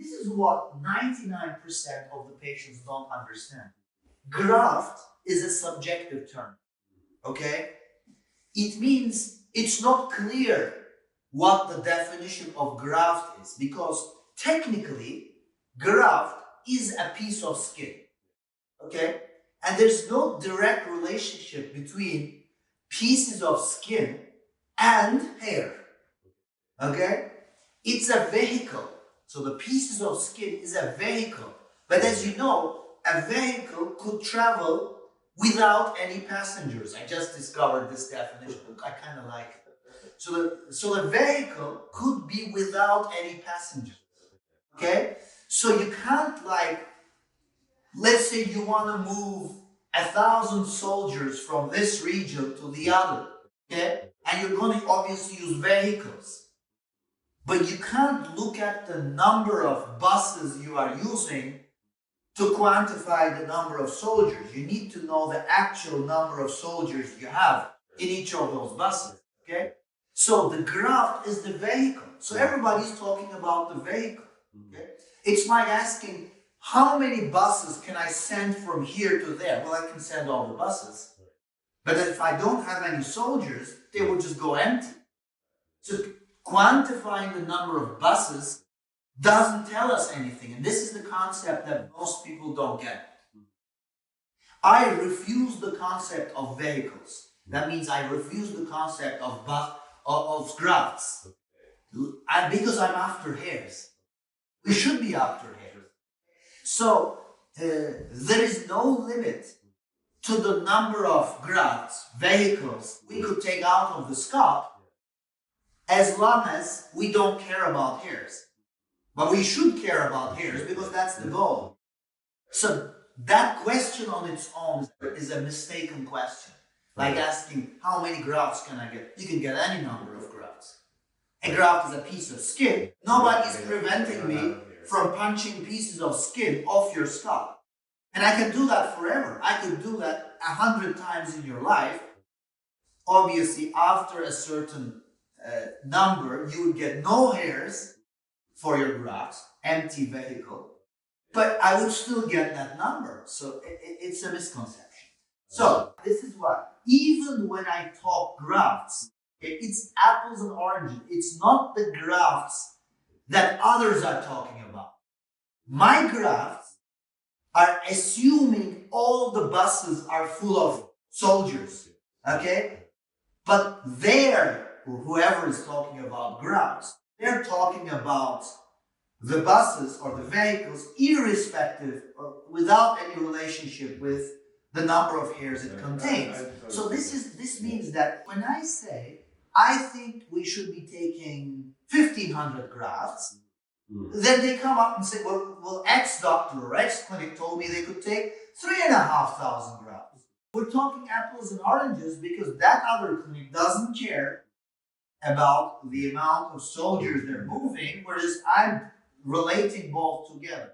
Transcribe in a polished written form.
This is what 99% of the patients don't understand. Graft is a subjective term, okay? It means it's not clear what the definition of graft is, because technically, graft is a piece of skin, okay? And there's no direct relationship between pieces of skin and hair, okay? It's a vehicle. So the pieces of skin is a vehicle. But as you know, a vehicle could travel without any passengers. I just discovered this definition. I kind of like it. So the vehicle could be without any passengers. Okay? So you can't, like, let's say you want to move 1,000 soldiers from this region to the other. Okay? And you're going to obviously use vehicles. But you can't look at the number of buses you are using to quantify the number of soldiers. You need to know the actual number of soldiers you have in each of those buses, okay? So the graft is the vehicle. So everybody's talking about the vehicle, okay? It's like asking, how many buses can I send from here to there? Well, I can send all the buses. But if I don't have any soldiers, they will just go empty. So quantifying the number of buses doesn't tell us anything. And this is the concept that most people don't get. I refuse the concept of vehicles. That means I refuse the concept of grafts. Because I'm after hairs. We should be after hairs. So there is no limit to the number of grafts, vehicles we could take out of the scalp, as long as we don't care about hairs. But we should care about hairs because that's the goal. So that question on its own is a mistaken question. Like asking, how many grafts can I get? You can get any number of grafts. A graft is a piece of skin. Nobody is preventing me from punching pieces of skin off your scalp. And I can do that forever. I could do that 100 times in your life. Obviously, after a certain number, you would get no hairs for your grafts, empty vehicle, but I would still get that number. So it's a misconception. So this is why, even when I talk grafts, it's apples and oranges. It's not the grafts that others are talking about. My grafts are assuming all the buses are full of soldiers, okay? But whoever is talking about grafts, they're talking about the buses or the vehicles, irrespective or without any relationship with the number of hairs it contains. So this means that when I say, I think we should be taking 1,500 grafts, then they come up and say, well, X doctor or X clinic told me they could take 3,500 grafts. We're talking apples and oranges because that other clinic doesn't care about the amount of soldiers they're moving, whereas I'm relating both together.